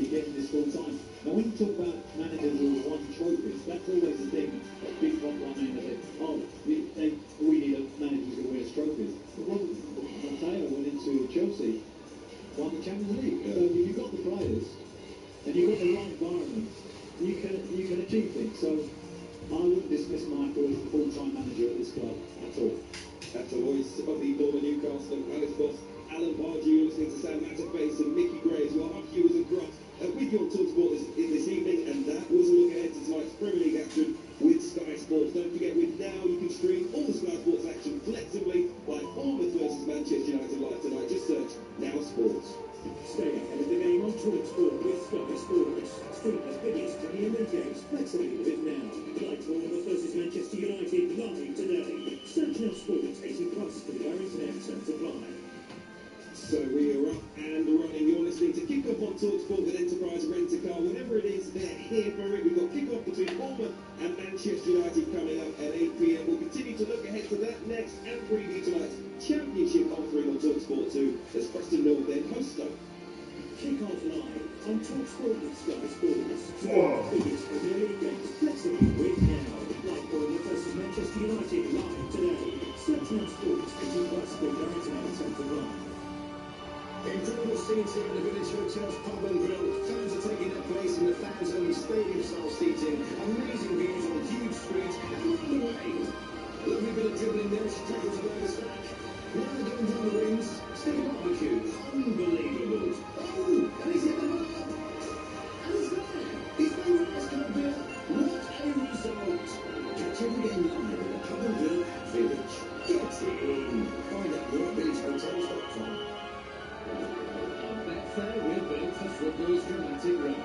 you're getting this full time. Now, when you talk about managers who have won trophies, that's always the thing. A big top line and they say, oh, we need a manager who wins trophies. But Matteo went into Chelsea, won the Champions League. So if you've got the players and you've got the right environment, you can achieve things. So I wouldn't dismiss Michael as the full-time manager at this club at all. That's the voice of the former Newcastle Palace boss, Alan Pardew. You're listening to Sam Matterface and Mickey Gray as well. Up to you as a Gross with your TalkSport this evening, and that was a look ahead to tonight's Premier League action with Sky Sports. Don't forget, with Now you can stream all the Sky Sports action flexibly, like Bournemouth versus Manchester United live tonight. Just search Now Sports. Stay ahead of the game on TalkSport with Sky Sports. Stream the biggest Premier League games flexibly with Now. Like Bournemouth versus Manchester United live today. Search Now Sports 18 plus for the internet and supply. So we are up and running. You're listening to Kick-Off on TalkSport with Enterprise Rent-A-Car. Whenever it is, they're here for it. We've got kick-off between Bournemouth and Manchester United coming up at 8 p.m. We'll continue to look ahead to that next and preview tonight's Championship offering on TalkSport 2 as Preston North then host Stoke. Kick-Off live on TalkSport with Sky Sports. The biggest Premier League games flexibly with Now. Like Bournemouth versus Manchester United live today. Search Now Sports 18 plus for the internet and supply. Incredible scenes here in the Village Hotel's Pub and Grill. Fans are taking their place in the fan zone stadium-style seating. Amazing views on huge screens and on the way. A lovely bit of dribbling there. She tackles a load stack. Now they're going down the rings. Steve Barbecue. Unbelievable. Oh, and he's hit the mark. And he's there. He's made the last cup beer. What a result. Catch every game live in the Pub and Grill Village. Get in. Find out more at villagehotels.com. Betfair, we're built for football's dramatic run.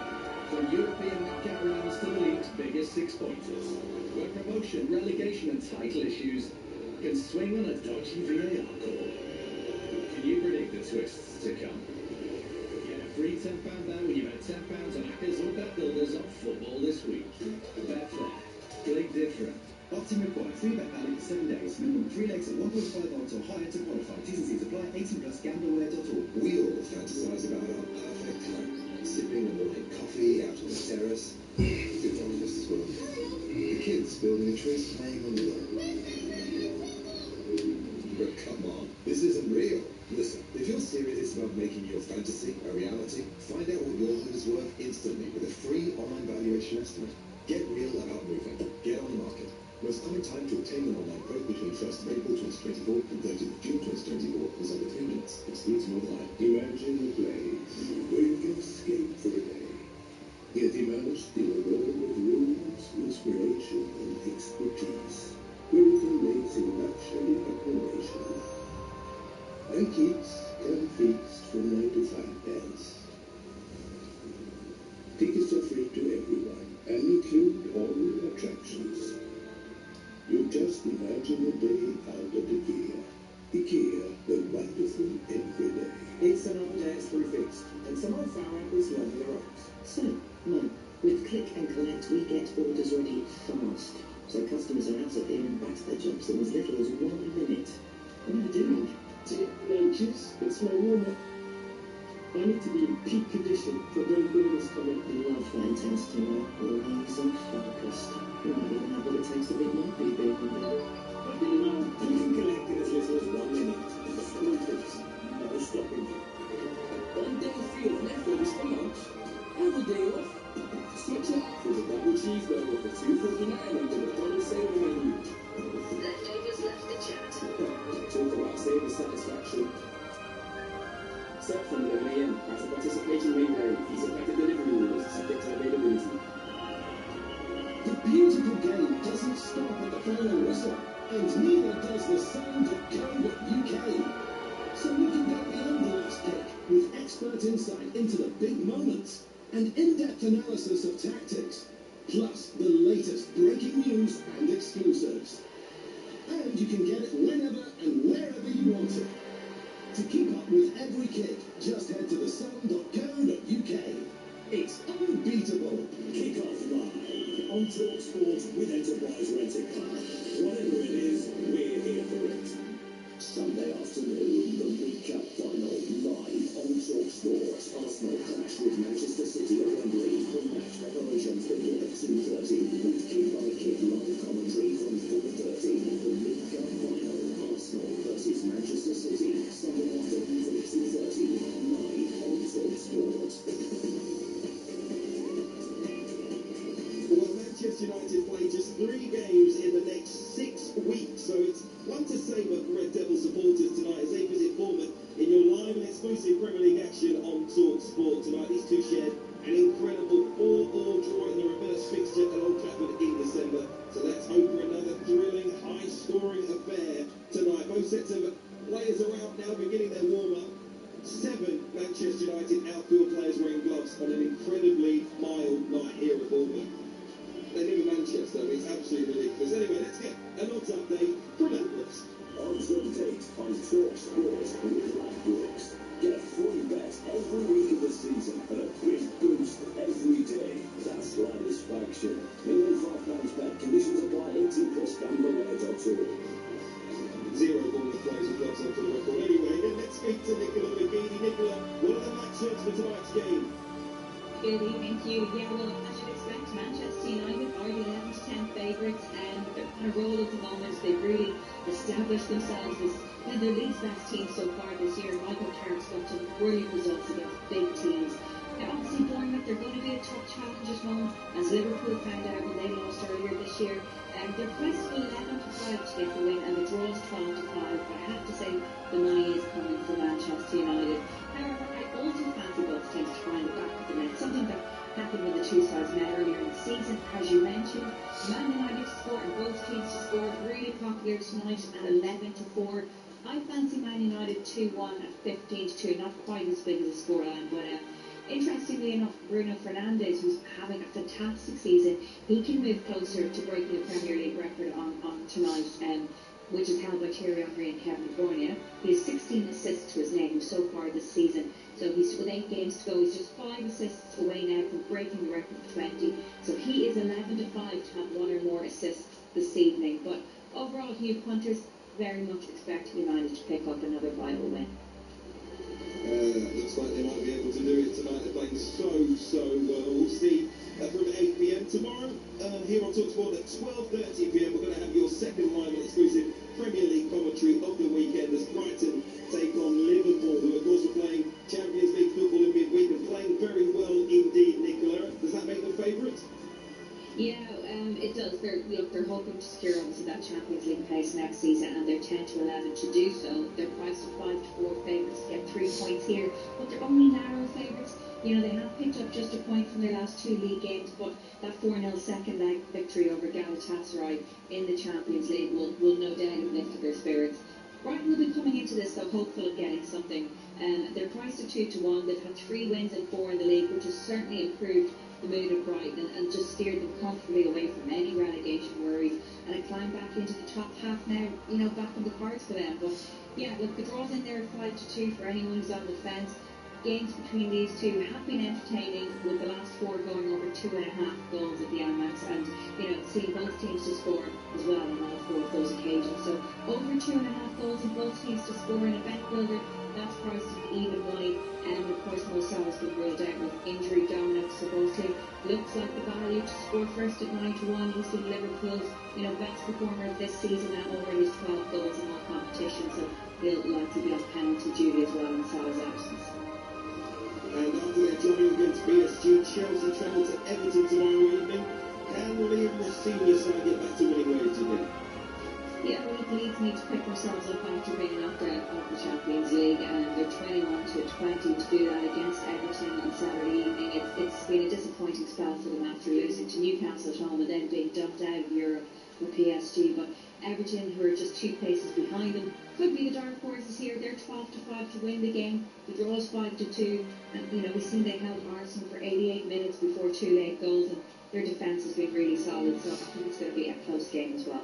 From European knockout rounds to the league's biggest six-pointers, where promotion, relegation and title issues can swing on a dodgy VAR call. Can you predict the twists to come? Get a free £10 bet when you bet £10 on Hackers or Bet Builders on football this week. Betfair. Play different. Opt-in required. Free bet valid for 7 days. Minimum 3 legs at 1.5 odds or higher to qualify. T's and C's apply. 18 plus. Gambleware.org. We all fantasize about our perfect home. Sipping a morning coffee out on the terrace. Good on this as well. The kids building a trees, playing on the lawn. But come on, this isn't real. Listen, if you're serious about making your fantasy a reality, find out what your home is worth instantly with a free online valuation estimate. Get real about moving. Get on the market. Most common time to obtain an online quote between 1st of April 2024 and 30th of June 2024 was under 3 minutes. Excludes mobile. Imagine a place where you can escape for a day. Get immersed in a world of rules, inspiration, and expertise, where you can raise in luxury accommodation. And kids can feast for 95 pence. Tickets are free to everyone and include all attractions. You just imagine a day out at IKEA. IKEA, the wonderful everyday. It's an old air-through fixed, and some old fire apples love the ropes. So, no. With Click and Collect, we get orders ready fast. So customers are out of here and back to their jobs in as little as 1 minute. What are you doing? Teenagers, it's my warm-up. I need to be in peak condition for when Bournemouth come in. I love that intensity, Mark. Always and focused. You might even have what it takes to beat my BB. But you know, you can collect in as little as 1 minute. The school trips, no stopping you. One day free of leftovers for lunch. Have a day off. Switch up with a double cheeseburger for $2.49 on the McDonald's saving menu. Leftovers left the chat. Talk about saving satisfaction. Set from 11 a.m. As a participating may vary. These effective delivery rules subject to availability. The beautiful game doesn't stop at the final whistle, and neither does the sound.co.uk. So we can go beyond the last kick with expert insight into the big moments and in-depth analysis of tactics, plus the latest breaking news and exclusives. And you can get it whenever and wherever you want it. To keep up with every kick, just head to thesun.co.uk. It's unbeatable. Kick off live on TalkSport with Enterprise Rent-A-Car. Whatever it is, we're here for it. Sunday afternoon, the League Cup final live on TalkSport. Arsenal clash with Manchester City evening. Good evening to you. Yeah, well, as you'd expect, Manchester United are the 11 to 10 favourites, and they're on a roll at the moment. They've really established themselves as their league's best team so far this year. Michael Carrick's got some brilliant results against big teams. Now, obviously, Bournemouth, they're going to be a tough challenge at home, as Liverpool found out when they lost earlier this year. They're priced 11 to 5 to get the win, and the draw is 12 to 5. But I have to say, the money is coming for Manchester United. However, I also fancy both teams to find the back of the net, something that happened when the two sides met earlier in the season. As you mentioned, Man United to score and both teams to score really popular tonight at 11 to 4. I fancy Man United 2-1 at 15 to 2, not quite as big as a scoreline, but interestingly enough, Bruno Fernandes, who's having a fantastic season, he can move closer to breaking the Premier League record on tonight, which is held by Thierry Henry and Kevin De Bruyne. He has 16 assists to his name so far this season. So he's with 8 games to go. He's just 5 assists away now from breaking the record of 20. So he is 11 to 5 to have 1 or more assists this evening. But overall, Hugh, punters very much expect United to pick up another vital win. Looks like they might be able to do it tonight. They're playing so well. We'll see from 8 p.m. tomorrow here on TalkSport at 12:30 p.m. We're going to have your second live and exclusive Premier League commentary of the weekend as Brighton take on Liverpool, who of course were playing Champions League football in midweek and playing very well indeed. Nicola, does that make them favourites? Yeah, it does. They're hoping to secure obviously that Champions League place next season, and they're 10 to 11 to do so. They're priced at 5 to 4 favourites to get 3 points here, but they're only narrow favourites. You know, they have picked up just a point from their last 2 league games, but that 4-0 second leg victory over Galatasaray in the Champions League will no doubt have lifted their spirits. Brighton will be coming into this, though, hopeful of getting something. They're priced at 2 to 1. They've had 3 wins and 4 in the league, which has certainly improved the mood of Brighton and just steered them comfortably away from any relegation worries. And a climb back into the top half now, you know, back on the cards for them. But yeah, look, the draws in there at 5 to 2 for anyone who's on the fence. Games between these two have been entertaining, with the last 4 going over 2.5 goals at the Amex, and you know, seeing both teams to score as well on all 4 of those occasions. So over 2.5 goals in both teams to score in a bet builder, that's priced at even money. And of course, Mo Salah's been ruled out with injury dominance, so both teams looks like the value to score first at 9 to 1. You see Liverpool's, you know, best performer of this season and already has 12 goals in all competition, so he'll likely be on penalty duty as well in Salah's absence. And after their drawing against PSG, Chelsea travel to Everton tomorrow evening. Can Liam Ross senior side get back to winning ways, do you think? Yeah, well, Leeds need to pick themselves up after being knocked out of the Champions League, and they're 21 to 20 to do that against Everton on Saturday evening. It's been a disappointing spell for them after losing to Newcastle at home and then being dumped out of Europe with PSG. But Everton, who are just 2 places behind them, could be the dark horses here. They're 12 to 5 to win the game. The draw is 5 to 2, and you know, we've seen they held Arsenal for 88 minutes before 2 late goals, and their defence has been really solid. So I think it's going to be a close game as well.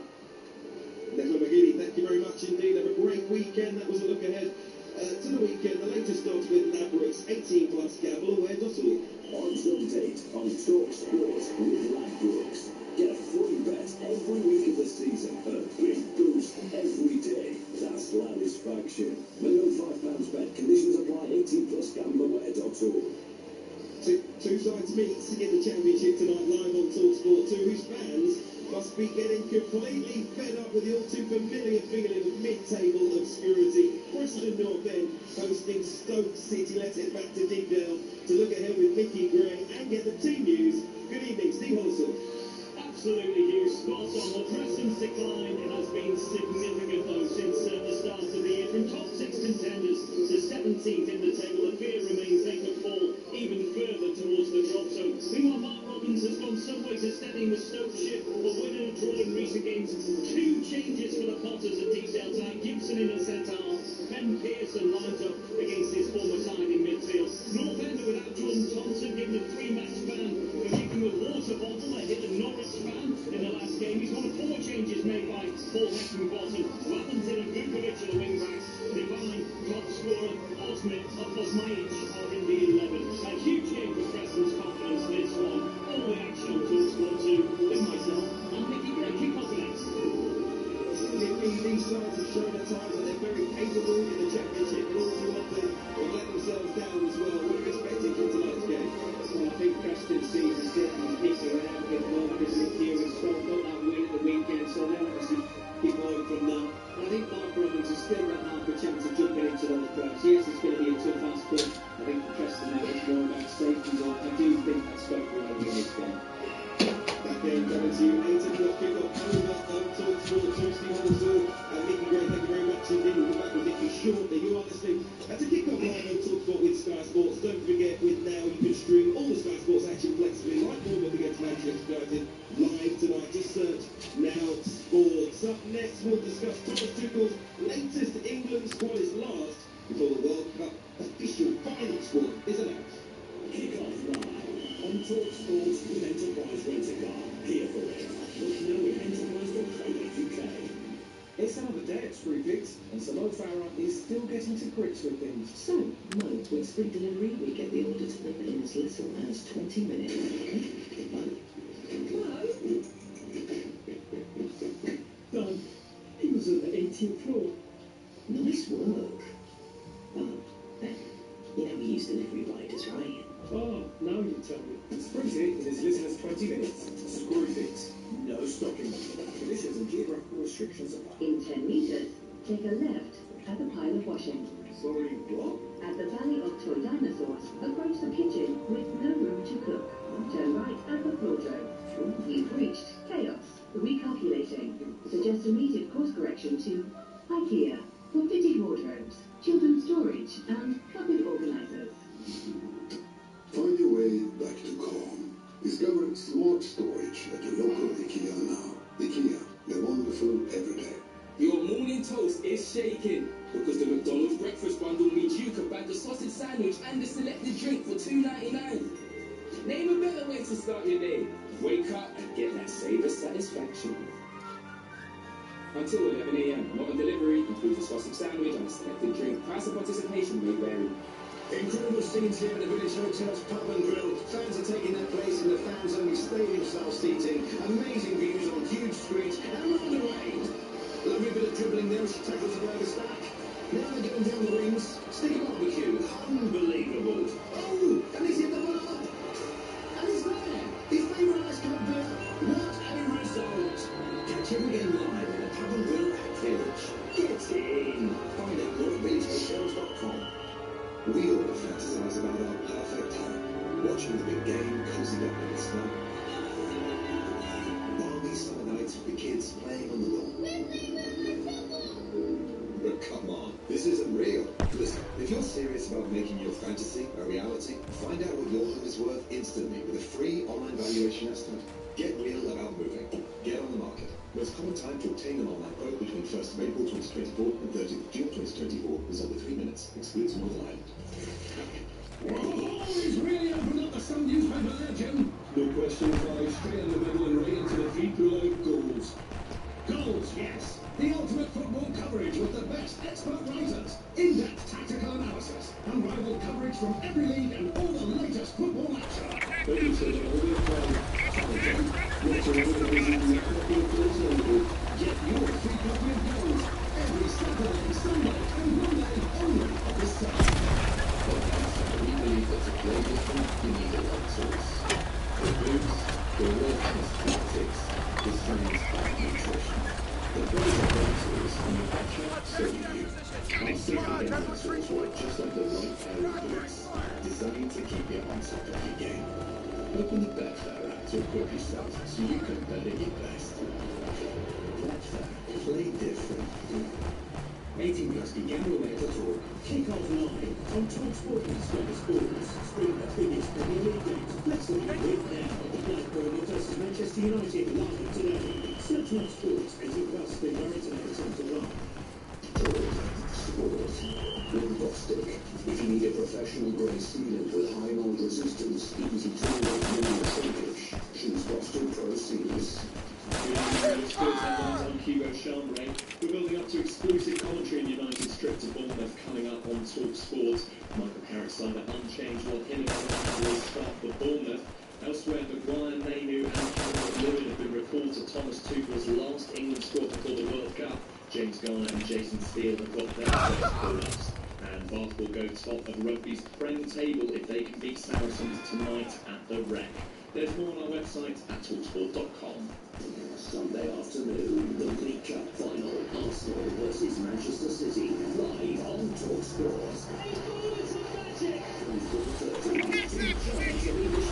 Nicola McGeady, thank you very much indeed. Have a great weekend. That was a look ahead to the weekend. The latest starts with Ladbrokes 18 plus gamble aware.org. On Sunday on TalkSport with Ladbrokes. Get a free bet every week of the season and a big boost every day. That's Satisfaction. Minimum £5 bet. Conditions apply. 18 plus gamble aware.org. Two sides meet in the championship tonight live on TalkSport 2, whose fans must be getting completely fed up with the all too familiar feeling of mid-table obscurity. Preston North End hosting Stoke City. Let's head back to Deepdale to look ahead with Mickey Gray and get the team news. Good evening, Steve Holliston. Absolutely, Hugh. Spot on. Well, Preston's decline has been significant, though, since the start of the year. From top 6 contenders to 17th in the table, the fear remains they could fall even further towards the drop zone. Meanwhile, Mark Robbins has gone some way to steadying the Stoke ship, but winning and drawing recent games. 2 changes for the Potters at Deepdale tonight. Gibson in the centre half. Ben Pearson lines up against his former side in midfield. North End without Jordan Thompson, given a 3-match ban for kicking a water bottle ahead of Norwich fan in the last game. He's one of 4 changes made by Paul Heckingbottom. Wellington and Vukovic are the wing backs. Divine, top scorer, Osmajic are in the 11. A huge game for Preston's confidence this one. All the action on TalkSport 2 with myself and Mickey Gray. Kick off next. These sides have shown at times that they're very capable in the championship, but all too often they let themselves down as well. What are you expecting for tonight? and spoke around the age game. Back end coming to 8 o'clock kickoff over on TalkSport. Tuesday Hall and Mickey Gray, thank you very much indeed. We'll be back with Nicky shortly. You are listening to Kickoff Live on TalkSport with Sky Sports. Don't forget, with now you can stream all the Sky Sports action flexibly like Bournemouth against Manchester United live tonight. Just search Now Sports. Up next, we'll discuss Thomas Tuchel's latest England squad is last before the World Cup official final squad is announced. Kickoff live on TalkSport with Enterprise Rent-A-Car. Here for it. Look now with enterprise.co.uk. It's another day at Screwfix, and Simone Farah is still getting to grips with things. So, Mo, with free delivery, we get the order to them in as little as 20 minutes. Done. He was on the 18th floor. Nice work. Oh, Ben, you know we use delivery riders, right? Oh, now you tell me. Sprint it in as little as 20 minutes. Screwfix. No stopping. Conditions and geographical restrictions apply. In 10 meters, take a left at the pile of washing. Sorry, what? At the Valley of Toy Dinosaurs, approach the kitchen with no room to cook. Turn right at the floor drain. You've reached chaos. Recalculating. Suggest immediate course correction to IKEA for fitted wardrobes, children's storage, and cupboard organizers. Find your way back to calm. Discover smart storage at your local IKEA now. IKEA, they're wonderful every day. Your morning toast is shaking because the McDonald's breakfast bundle means you can bag the sausage sandwich and the selected drink for $2.99. Name a better way to start your day. Wake up and get that savor satisfaction. Until 11 a.m. Not on delivery, includes a sausage sandwich and a selected drink. Price and participation may vary. Incredible scenes here at the Village Hotel's Pub and Grill. Fans are taking their place in the fans-only stadium-style seating. Amazing views on huge screens and round the rain. Lovely bit of dribbling there as she tackles the burger stack. Now they're going down the rings. Sticky barbecue. Unbelievable. Oh, and he's hit the bar. And he's there. His favourite ice cold beer. What a result. Catch him again live in the Pub and Grill at Village. Get in. Find out more at villagehotels.com. We all fantasize about our perfect home, watching the big game cozied up in the snow. Balmy summer nights with the kids playing on the lawn. But come on, this isn't real. Listen, if you're serious about making your fantasy a reality, find out what your home is worth instantly with a free online valuation estimate. Get real about moving. Get on the market. Most common time to obtain an online quote between 1st of April 2024 and 30th of June 2024 is under 3 minutes. Excludes Northern Ireland. Oh, he's really opened up the Sun newspaper there, Jim. No question, five straight in the middle and right into the feed below goals. Goals, yes. The ultimate football coverage with the best expert writers, in-depth tactical analysis, unrivaled coverage from every league and all the latest football action. Publishers are always playing. Watch your organization copy of goals local. Get your free copy of goals every Saturday, Sunday, and Monday only on this site. We believe that to play different, you need the right tools. The boots, the awareness tactics, the science of nutrition. The pros are great tools, and the better, so do you. Our second game tools work just like the right pair of boots, designed to keep you on top of your game. Open the Betfair app to equip yourself so you can bet at your best. Betfair, play different. 18 plus the gamble away at all. Kick-off live on TalkSport and Sky Sports. Stream the biggest Premier League games flexibly right now. Blackburn versus Manchester United live today. Search Now Sports 18 plus the originator to run. Sport. With Bostik. If you need a professional grade sealant with high mold resistance, easy to work minimal shrinkage, choose Bostik Pro Sealers. I'm Hugo Chambray. We're building up to exclusive commentary in United's trip to Bournemouth coming up on TalkSport. Michael Carrick's side are unchanged while him and Ronaldo will start for Bournemouth. Elsewhere, Maguire, Mainu and Calvert Lewin have been recalled to Thomas Tuchel's last England squad before the World Cup. James Garner and Jason Steele have got their first call-ups. And Bath will go top of rugby's Prem table if they can beat Saracens tonight at the Rec. There's more on our website at talksport.com. Sunday afternoon, the League Cup final, Arsenal versus Manchester City, live on TalkSport. 4:30, 2 giants of English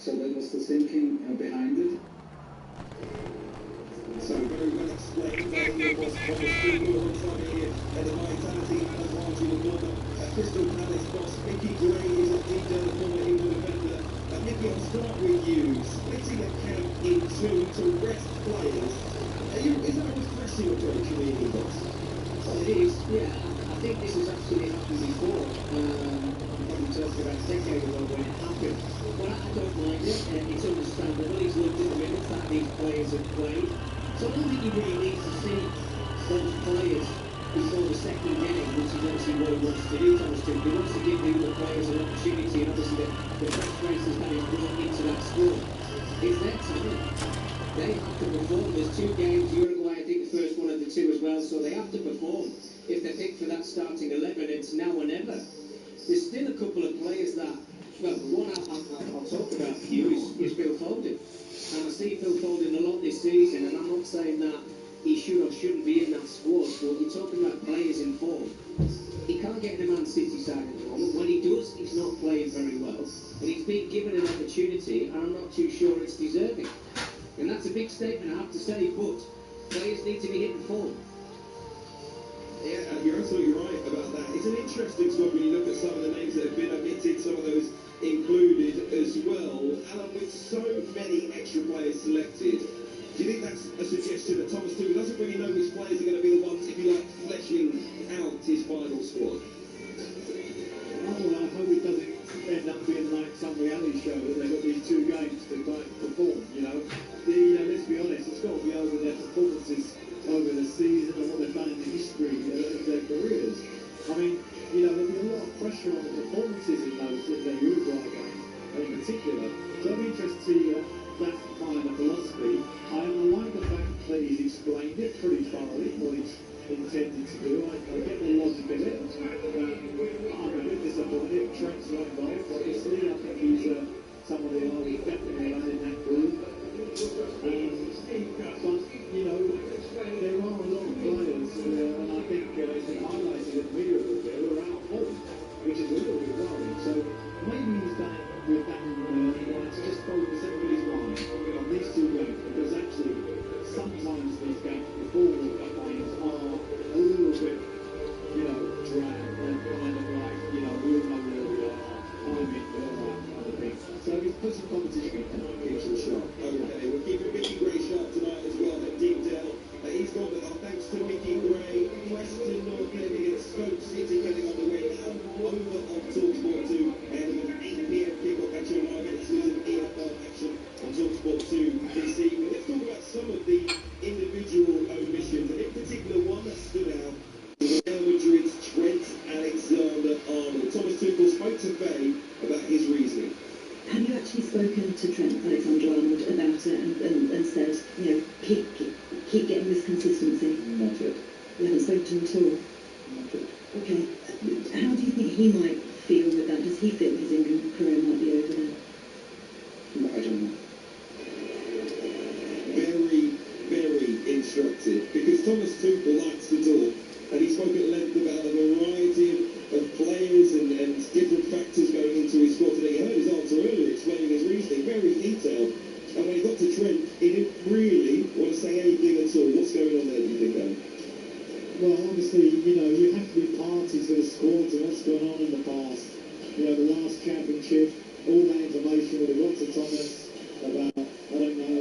So that was the thinking behind it. So very well explained by your boss Thomas Tuchel alongside here at the Vitality and Martin Laporta. Crystal Palace boss Mickey Gray is indeed the former England defender. Mickey, I'll start with you. Splitting a camp in two to rest players. Is that a refreshing approach for the England boss? Well, it is, yeah. I think this has actually happened before. I'm probably talking about a decade ago when it happened. But I don't mind it. It's understandable. He's looked at the minutes that these players have played. So I don't think he really needs to see those players before the second game, which is obviously what he wants to do, Thomas Tuchel. He wants to give the other players an opportunity, and obviously the best players that he's brought into that squad. It's their time. They have to perform. There's two games, Uruguay, I think the first one of the two as well, so they have to perform. If they're picked for that starting 11, it's now or never. There's still a couple of players that, well, one I'll talk about for you is Phil Foden. And I see Phil Foden a lot this season, and I'm not saying that he should or shouldn't be in that squad, but you're talking about players in form. He can't get in the Man City side at the moment. When he does, he's not playing very well. And he's been given an opportunity, and I'm not too sure it's deserving. And that's a big statement, I have to say, but players need to be hitting form. Yeah, you're absolutely right about that. It's an interesting squad when you look at some of the names that have been omitted, some of those included as well. Alan, with so many extra players selected, do you think that's a suggestion that Thomas Tuchel doesn't really know which players are going to be the ones, if you like, fleshing his final squad. Oh, well, I hope it doesn't end up being like some reality show that they've got these 2 games to perform, you know. Let's be honest, it's got to be over their performances over the season and what they've done in the history of their careers. I mean, you know, there'll be a lot of pressure on the performances in their Uruguay game in particular. So I'm interested to see that kind of philosophy. I like the fact that he's explained it pretty thoroughly, what he's intended to do. I get the logic of it. I'm a bit disappointed. Trent's not involved, obviously. I think he's somebody I would definitely have in that group. But, you know, there are a lot of players, and I think it's been highlighted in the media a little bit, who are out of form, which is a little bit worrying. So maybe he's done it with that to just focus everybody's mind on these 2 games, because actually sometimes these games before the games are a little bit, you know, drag and kind of like, you know, we all know where we are, timing, all that kind of thing. So he's put some competition into the shop. Okay, we're keeping Mickey Gray sharp tonight as well at Deepdale. He's got our thanks to Mickey Gray, Preston North End against Stoke City getting underway now over on TalkSport 2 and with an 8 p.m. kickoff action live exclusive EFL action on TalkSport 2 this evening. Let's talk about some of the individual omissions, and in particular one that stood out was Real Madrid's Trent Alexander-Arnold. Thomas Tuchel spoke to Faye about his reasoning. Have you actually spoken to Trent Alexander-Arnold about it and said, you know, keep getting this consistency? Not yet. You haven't spoken to him at all? Not yet. Okay. How do you think he might feel with that? Does he feel his England career might be over then? No, I don't know. Very, very instructive, because Thomas Tuchel likes to talk, and he spoke at length about a variety of players and different factors going into his squad today. You heard his answer earlier explaining his reasoning, very detailed. And when he got to Trent, he didn't really want to say anything at all. What's going on there, do you think, Alan? Well, obviously, you know, you have to be parties to the squad and what's gone on in the past. You know, the last championship, all that information with the lots of Thomas about, I don't know,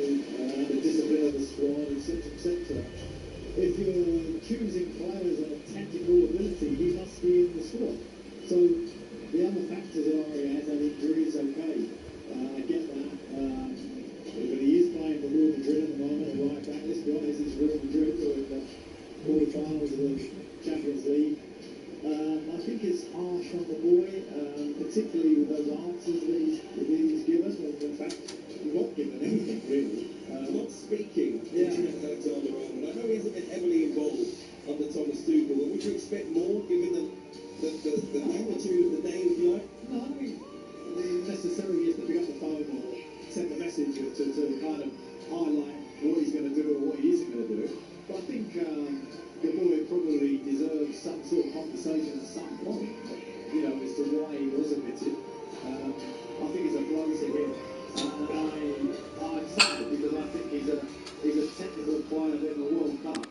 the discipline of the squad, etc., etc. If you're choosing players on a tactical ability, he must be in the squad. So the other factors are he has had injuries, okay. I get that. But he is playing for Real Madrid at the moment, and right back, let's be honest, it's Real Madrid who are in the quarterfinals of the Champions League. I think it's harsh on the boy, particularly with those answers that he's given, and in fact, not given anything really. Not speaking to Yeah. Trent Alexander-Arnold. I know he hasn't been heavily involved under Thomas Tuchel, but would you expect more given the magnitude of the name, if you like? No, I don't think necessarily has to pick up the phone or send a message to kind of highlight what he's going to do or what he isn't going to do. But I think the boy probably deserves some sort of conversation at some point, you know, as to why he was omitted. I think it's a blow to him. I'm sad because I think he's a technical player in the World Cup.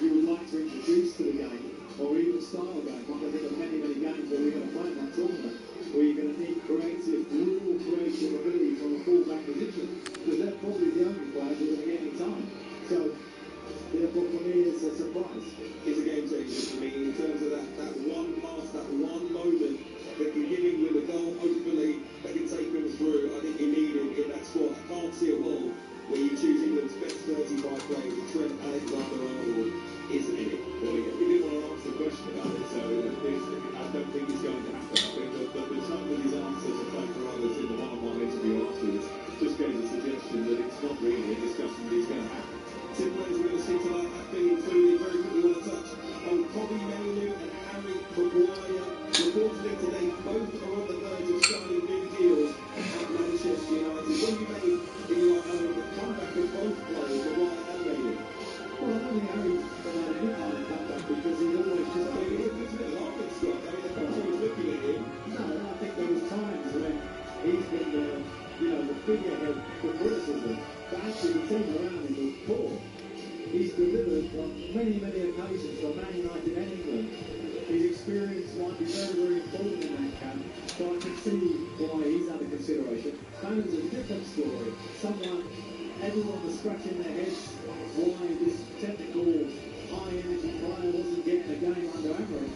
You would like to introduce to the game, or even start a game. I can think of many games where we're going to play in that tournament, where you're going to need real creative ability from a full-back position, because they're probably the only players who are going to get any time. So, therefore, for me, it's a surprise. It's a game changer for me in terms of that one pass, that one moment that can give England a goal, hopefully, that can take them through. I think you need him in that squad. I can't see a world where you choose England's best 35 players and Trent Alexander-Arnold isn't in it. Well, he didn't want to answer the question about it, so I don't think it's going to happen. I think that the tone of his answers to Frank Carruthers in the one-on-one interview afterwards just gave a suggestion that it's not really a discussion that is going to happen. Two players we're going to see tonight have been included. Very quickly want to touch on Bobby Mainoo and Harry Maguire. Reportedly today, both are on the verge of signing new deals at Manchester United. What do you make in your own the comeback of both players, Maguire and Mainoo? Well, I don't think Harry had any kind of comeback because he's always just I mean, it was a bit laughing stock. I mean, the country was looking at him. No, I think there was times when he's been the figurehead for criticism, but actually the team around him was poor. He's delivered on many occasions for Man United and England. His experience might be very important in that camp, so I can see why he's under consideration. Bannon's a different story. Everyone was scratching their heads why this technical, high-energy player wasn't getting a game under Amorim.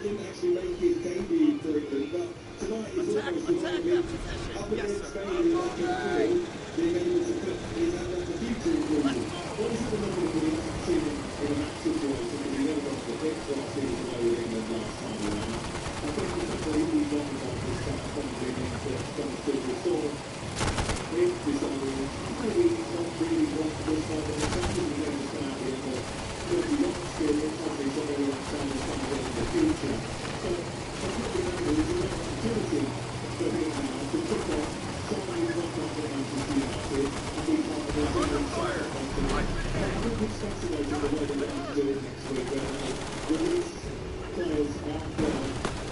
didn't actually make his debut for England, but tonight is almost reminding me up against Spain in that midfield, being able to put his hand up the future in England. What is it the moment when he hasn't seen him in a match situation, because he never got to the pitch last season away with England last time around? I think the fact that he's not involved this time probably means that some to restore him deciding maybe he's not really right for this side of the country. He's going to come out the end of 31 experience, probably somewhere around time and somewhere in the future. So I think the moment is a great opportunity for him now to pick up someone who's not done for Manchester United and be part of the England side. I think it's fascinating the way they're going to do it next week, where they release players after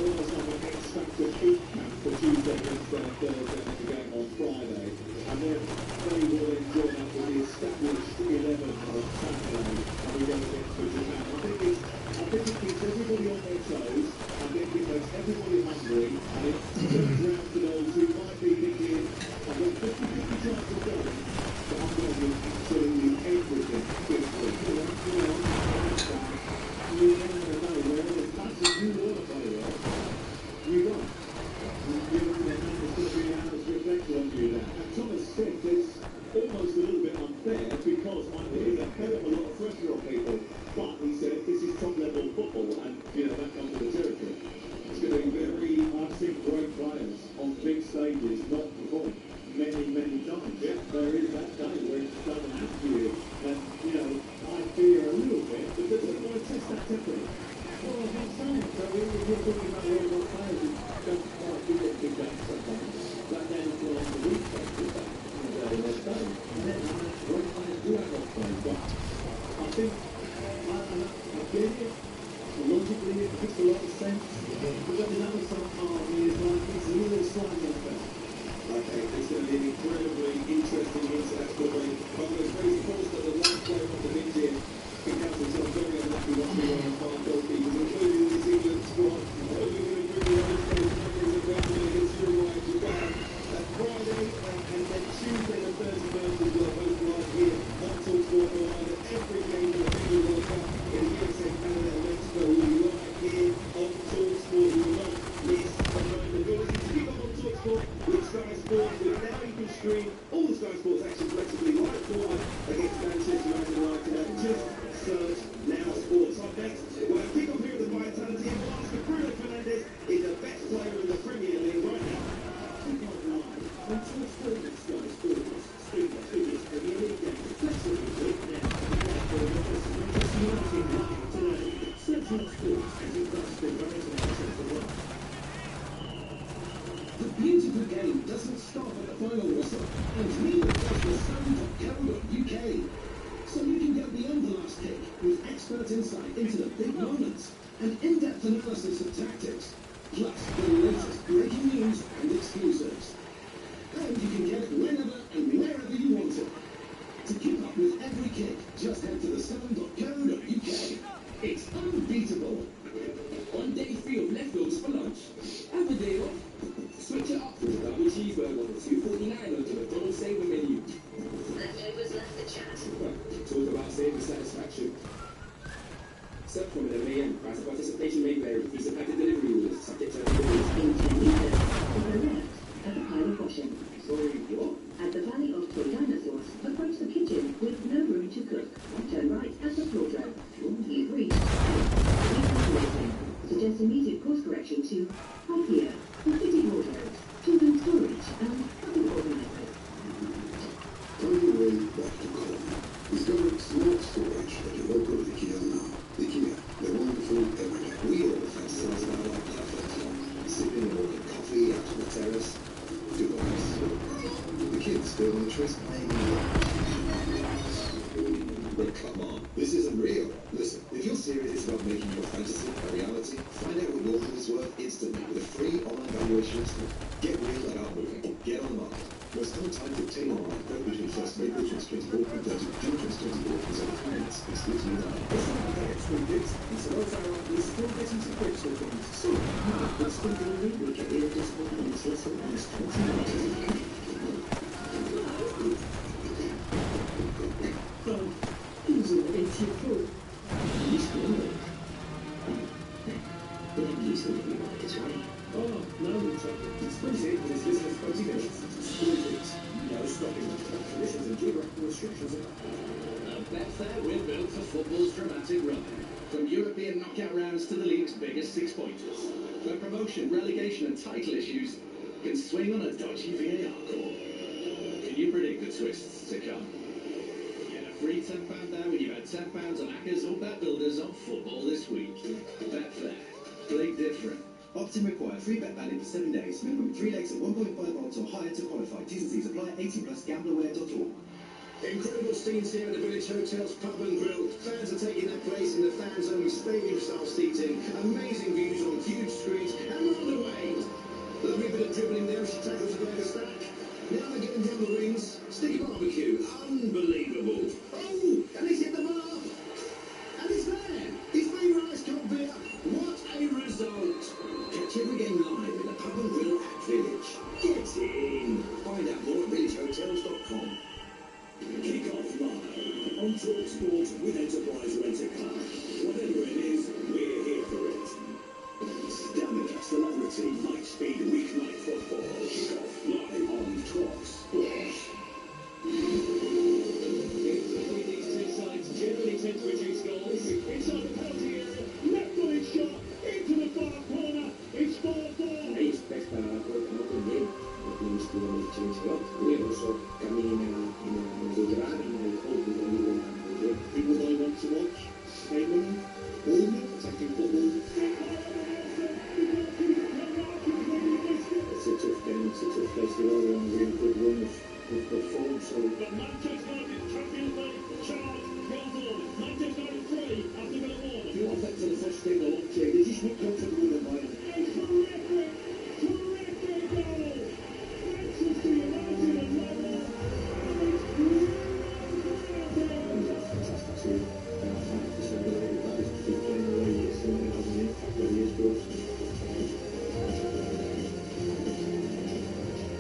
almost like an X-Factor boot camp for Tuesday, Wednesday and Thursday, and the game on Friday. And then they will then join up with the established 11 on Saturday, and we go against Japan. I think it keeps everybody on their toes. I think it makes everybody hungry, and it turns around to those who might be thinking, I've got 50-50 chance of going, but I'm going to do absolutely everything this week. You never know where the patches you want to play with, you don't. You're going to be able to reflect on you there. And Thomas said it's almost a little bit unfair because I'm putting a hell of a lot of pressure on people. But he said this is top level football, and that comes with the territory. It's going to be very. I've seen great players on big stages not perform many times. Yeah, there is that day where it doesn't have to you, and I fear a little bit that they don't want to test that temperament. Well, I'm not saying. So you're talking about the overall players who don't quite do it big games sometimes. But then it's on the week basis that in their day. And then great players do have off plays, but I think I get it. Logically, it makes a lot of sense. But then the other side of me is like it's a little slightly unfair. Okay, it's going to be an incredibly interesting international break. But there's crazy calls that the last player on the pitch here can count himself very unlucky not to run five goalkeepers, including this England squad. We're going to bring the other players against Uruguay and Japan at Friday, and then Tuesday the 31st as well, both right here on TalkSport Live at every game of the FIFA World Cup in the USA, Canada and Mexico. We'll be right here on TalkSport. We will not miss a moment. Ability to keep up on TalkSport with Sky Sports, but now you can stream all the Sky Sports action flexibly live forward against Manchester United live tonight. Just search Now Sports. Up next, we'll have kick off here at the Vitality and we'll ask if Bruno Fernandes is the best player in the Premier League right now. Kick off live on TalkSport with Sky Sports. Stream the biggest Premier League game flexibly now. For Manchester United live today. Search Now Sports as it does the American Manchester World. The beautiful game doesn't stop at the final whistle, and neither does the sun.co.uk. So you can go beyond the last kick with expert insight into the big moments and in-depth analysis of tactics, plus the latest breaking news and exclusives. And you can get it whenever and wherever you want it. To keep up with every kick, just head to the sun.co.uk. It's unbeatable. One day free of leftovers for lunch. Have a day off. Switch it up with a double cheeseburger for $2.49 on the McDonald's Saver menu. Leftovers left the chat. Talk about saving satisfaction. Set from 11 a.m. Price of participation may vary. Fees and packet delivery orders. Subject to delivery. In 10 meters, to the left, at the pile of washing. Sorry, what? At the Valley of Toy Dinosaurs, approach the kitchen with no room to cook. Turn right at the wardrobe. You've reached recalculating. Suggest immediate course correction to IKEA, for fitted wardrobes, children's storage, and other organizers. On your way back to home, discover smart storage at your local IKEA now. IKEA, they're wonderful everywhere. We all fantasize about our perfect home. Sipping a morning coffee out on the terrace. Do us. The kids feel on the tryst playing But come on, this isn't real. Listen, if you're serious about making your fantasy a reality, find out what your home is worth instantly with a free online valuation estimate. Get real at Art Moving. Get on the market. There's no time to obtain online quote between 1st of April 2024 and 30th of June 2024 for some clients, exclusively online. It's not like I excluded. It's a lot of still getting some quotes for things. So, now, it's been going to get irresistible and it's less than 20 minutes. Ils ont été faux. L'histoire. He's going to be right this way. Oh, no, it's pretty simple. It's just 20 minutes. Squeeze. No stopping. Conditions and geographical restrictions apply. Betfair, we're built for football's dramatic run. From European knockout rounds to the league's biggest six-pointers, where promotion, relegation and title issues can swing on a dodgy VAR call. Can you predict the twists to come? Get a free £10 there when you bet £10 on Accas or Bet Builders on football this week. Betfair. Play different. Opt-in required. Free bet valid for 7 days. Minimum 3 legs at 1.5 odds or higher to qualify. T's and C's apply. 18 plus. Gamblerware.org. Incredible scenes here at the Village Hotel's Pub and Grill. Fans are taking their place in the fans-only stadium-style seating. Amazing views on huge screens and round the way. Lovely bit of dribbling there as she tackles the back stack. Now they're getting down the rings. Sticky barbecue. Unbelievable. Oh, and he's hit the mark. And it's there. He's made rice cold beer. What a result. Catch every game live in the Pub and Grill at Village. Get in. Find out more at villagehotels.com. Kick off live on Talk Sport with Enterprise Rent-A-Car. Whatever it is, we're here for it. Stamina, celebrity, light speed, weeknight football. Kick off live on Talk Sport. These two sides generally tend to produce goals. Inside the penalty area, left-footed shot into the far corner. It's 4-4. Hay espectacular también, los clubes change luego so camina en Gujarat y en el fútbol People don't want to watch Playroom, attacking football. It's a tough game, it's a tough place to go on a really good run of form, so But Manchester United Champions League charge goes on. Manchester United 3 after Villa 1. You know, back to the first game, the long chain, they just look comfortable with the mind. A terrific goal. Manchester United and Level. fantastic too. And I find it delighted that is to keep playing the way it's in it, hasn't it? But he is good.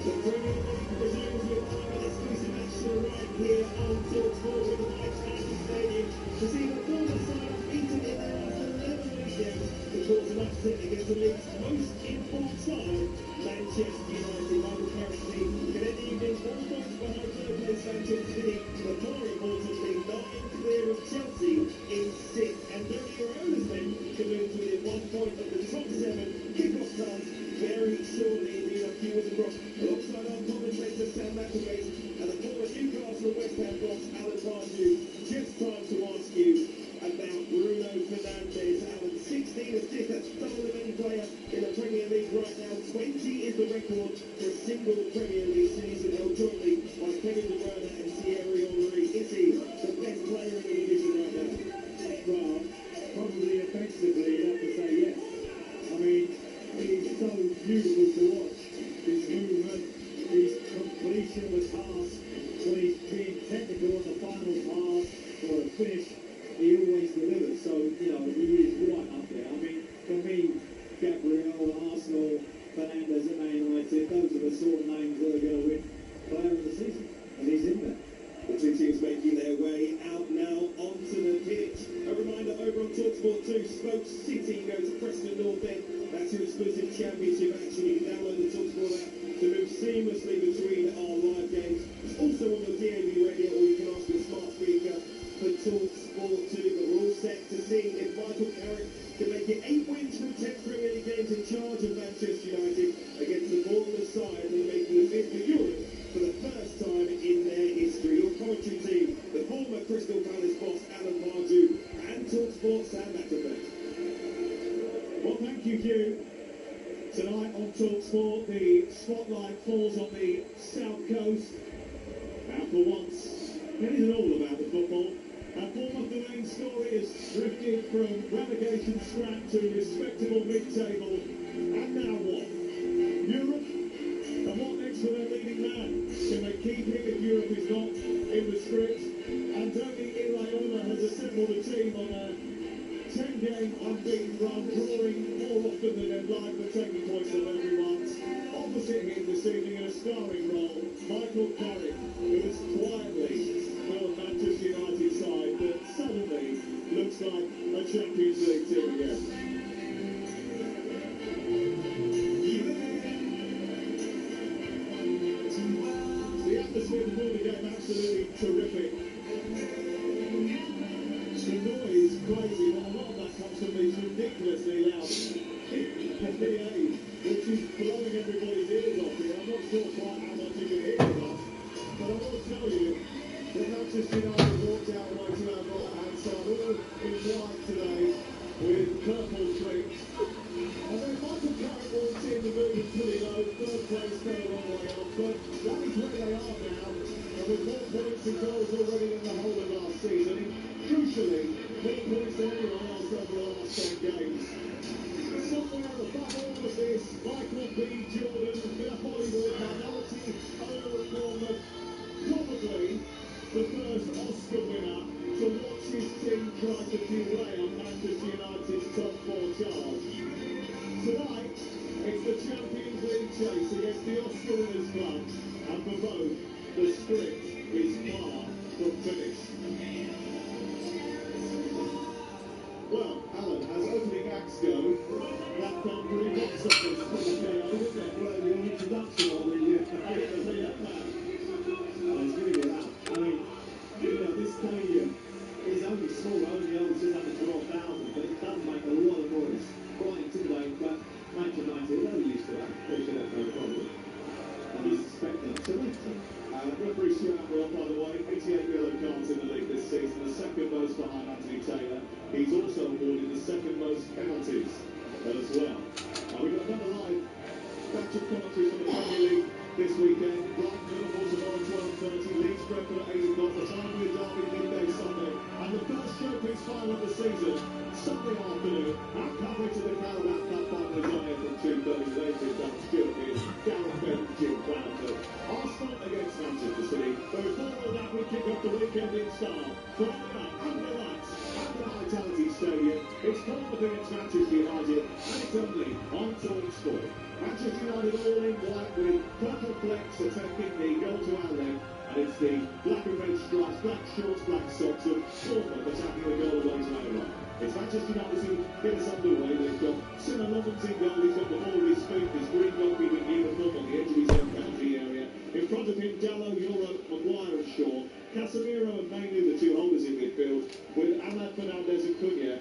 The Premier League resumes with an exclusive action right here on Talk Sport with the Knights at the stadium to see the former side beaten in their last 11 weekends. The course of upset against the league's most informed side, Manchester United. Michael Carrick's team can end the evening 1 point behind third place Manchester City, but more importantly, not in clear of Chelsea in 6th. And Tony Arona's men can move to within 1 point of the top 7. Kick-off times very shortly. These are viewers across alongside our commentator Sam McAvoy and the former Newcastle and West Ham boss Alan Pardew. Just time to ask you about Bruno Fernandes. Alan, 16 assists, that's double of any player in the Premier League right now. 20 is the record for a single Premier League season, held jointly by Kevin De Bruyne and Thierry Henry. Is he the best player in the division right now? Well, probably effectively, you'd have to say yes. I mean, he's so beautiful to watch. His movement, his completion was fast. When he's being technical on the final pass or a finish, he always delivers. So, you know, he is right up there. I mean, for me, Gabriel, Arsenal, Fernandes at Man United, those are the sort of names that are going to win player of the season. And he's in there. The two teams making their way out now onto the pitch. A reminder over on TalkSport 2, Stoke City go to Preston North End. That's your exclusive championship action. You can download the TalkSport app to move seamlessly between our live games. It's also on your DAB radio, or you can ask your smart speaker for TalkSport 2. But we're all set to see if Michael Carrick can make it 8 wins from 10 Premier League games in charge of Manchester United against the Bournemouth side and making a bid for Europe for the first time in their history. Your commentary team, the former Crystal Palace boss Alan Pardew and TalkSport Sam McAvoy. Well, thank you, Hugh. Tonight on TalkSport, the spotlight falls on the South Coast. And for once, it isn't all about the football. And Bournemouth, the main story has drifted from relegation scrap to respectable mid-table. And now what? Europe? And what next for their leading man? Can they keep him if Europe is not in the script? And Tony Iraola has assembled a team on a 10-game unbeaten run, drawing more often than they'd like, but taking points from everyone. Opposite him this evening in a starring role, Michael Carrick, who has quietly built Manchester United side that suddenly looks like a Champions League team again. atmosphere before the game, absolutely terrific. The noise, crazy, but a lot of that comes from these ridiculously loud PA, which is blowing everybody's ears off here. I'm not sure quite how much you can hear of us, but I will tell you that Manchester United walked out away to our right-hand side, all in white today, with purple streaks. And then Michael Carrick walked in, the movement pretty low, third place fell a long way off, but that is where they are now, and with more points and goals already than the whole of last season, crucially, more points than anyone else over the last 10 games. Somewhere above all of this, Michael B. Jordan, the Hollywood minority owner of Bournemouth, probably the first Oscar winner to watch his team try to derail Manchester United's top four charge. Tonight, it's the Champions League chase against the Oscar Winners Club, and for both, the script is far from finished. Well, Alan, as opening acts go, that felt pretty box office for the KO, didn't it? Well, your introduction on the it's giving it up. I mean, you know, this stadium is only small, only holds just under 12,000, but it does make a lot of noise. Quite intimidating, but Manchester United, they're used to that. They should have no problem. And you suspect them to win. Referee Stuart Brown, by the way, 88 yellow cards in the league this season, the second most behind Anthony Taylor. He's also awarded the second most penalties as well. We've got another live batch of commentary from the Premier League this weekend. Brighton Liverpool tomorrow 12:30, Leeds Brentford at 8 o'clock, the time with Derby midday Sunday, and the first showcase final of the season, Sunday afternoon, our coverage of the Carabao Cup final is on here from 2:30. Later in Dan Stewart is Gareth Bale, Jim Bamford. Arsenal against Manchester City. But before all that, we kick off the weekend in style. Forever under lights at the Vitality Stadium. It's Bournemouth against Manchester United, and it's only on Talk Sport. Manchester United all in white with purple flecks attacking the goal to our left, and it's the black and red stripes, black shorts, black socks of Bournemouth attacking the goal away to our right. It's Manchester United who get us underway. They've got Simon Lovins in goal. He's got the ball at his feet. His green goalkeeping uniform on the edge of his own penalty area. In front of him, Dallo, Euro, Maguire and Shaw. Casemiro and Mainu, the two holders in midfield, with Ahmad Fernandez and Cunha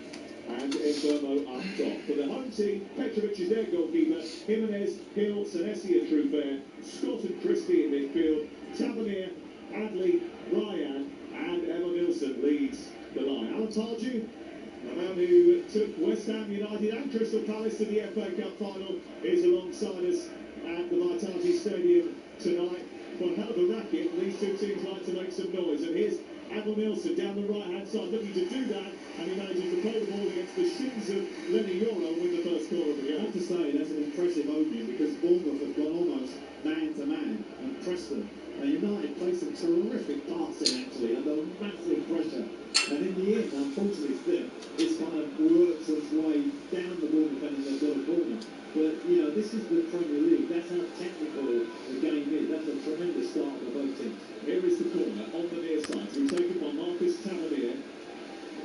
and Mbermo up top. For the home team, Petrovic is their goalkeeper. Jimenez, Hill, Senesi and Truffert. Scott and Christie in midfield. Tavernier, Adley, Ryan and Emma Nilsson leads the line. Alan Pardew, a man who took West Ham United and Crystal Palace to the FA Cup final, is alongside us at the Vitality Stadium tonight. For a hell of a racket, these two teams like to make some noise. And here's Adel Nilsson down the right-hand side looking to do that, and he manages to play the ball against the shins of Lenny Euro and win the first corner of the game. I have to say, that's an impressive opening, because Bournemouth have gone almost man-to-man and pressed them. United played some terrific passing, actually, under massive pressure. And in the end, unfortunately, it's kind of worked its way down the Bournemouth and they've got a corner. But, you know, this is the Premier League. That's how technical the game is. That's a tremendous start for both teams. Here is the corner on the near side. To be taken by Marcus Tavernier.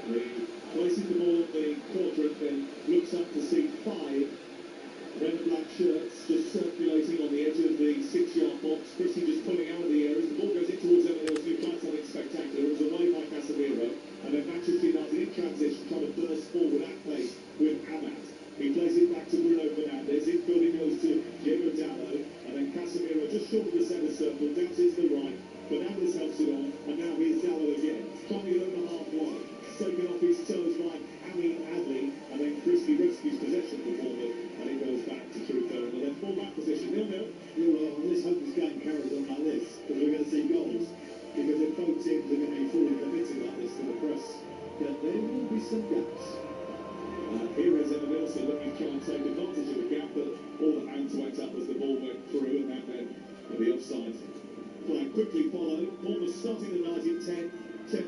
He places the ball on the quadrant, then looks up to see five red and black shirts just circulating on the edge of the 6-yard box. Christie just pulling out of the air as the ball goes in towards Emma Nilsson, who finds something spectacular. It was away by Casemiro, and then Manchester United in transition trying to burst forward at pace with Ahmad. He plays it back to Bruno Fernandes. Infield he goes to Diego Dallo, and then Casemiro just short of the centre circle, down to the right. Fernandes helps it on, and now here's Dallo again, trying to get over half-wide. Taken off his toes by Amin Adli, and then Christie rescues possession of the ball, and it goes back to Truffert. And then full-back position, 0-0. Let's hope this game carries on like this, because we're going to see goals. Because if both teams are going to be fully committed like this to the press, then there will be some gaps. Here is Emma Nilsson looking to try and take advantage of the gap, but all the hands went up as the ball went through, and that meant the offside flag quickly followed. Bournemouth starting the night in 10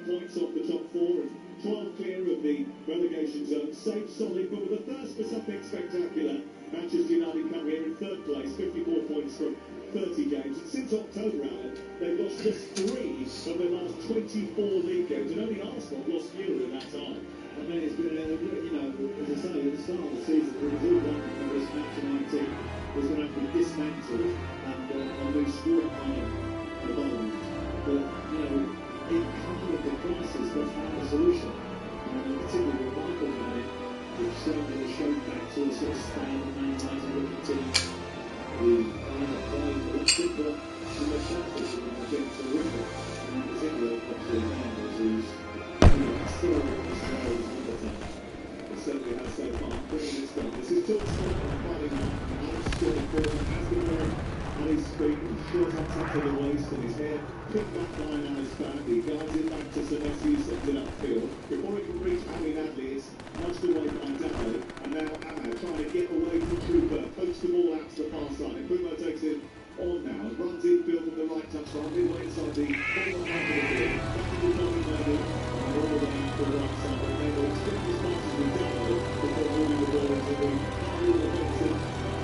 points off the top four, and 12 clear of the relegation zone. Safe, solid, but with a thirst for something spectacular. Manchester United come here in third place, 54 points from 30 games. And since October, Alan, they've lost just 3 of their last 24 league games, and only Arsenal lost fewer in that time. I mean, it's been, you know, as I say, at the start of the season, it was all one that this Manchester United team was going to have to be dismantled and a new squad kind of evolved. But, you know, in covered the crisis, they found a solution. And particularly with Michael coming in, which certainly showed back to a sort of style of Man United looking team. The guys that played electric, but the McCarthy's have been terrific. And in particular, obviously, Hernandez, who's still as well as number 10. It certainly has so far. Brilliant it's done. This is TalkSport on Friday night. Alex Scott has been wearing on his feet, short on top of the waist and his hair picked back line on his back. He guides it back to Senesi, who sends it upfield. Before it can reach Ali Nadley, it's nudged away by Dano. And now Anna trying to get away from Trooper, pokes the ball out to the far side. And Pumo takes it on now and runs it, field from the right touchline, midway inside the bottom half of the field. Back to the Tommy Nadley, and all the way out to the right side. And they will extend as much as we Dano before moving the ball into the heart of the defensive.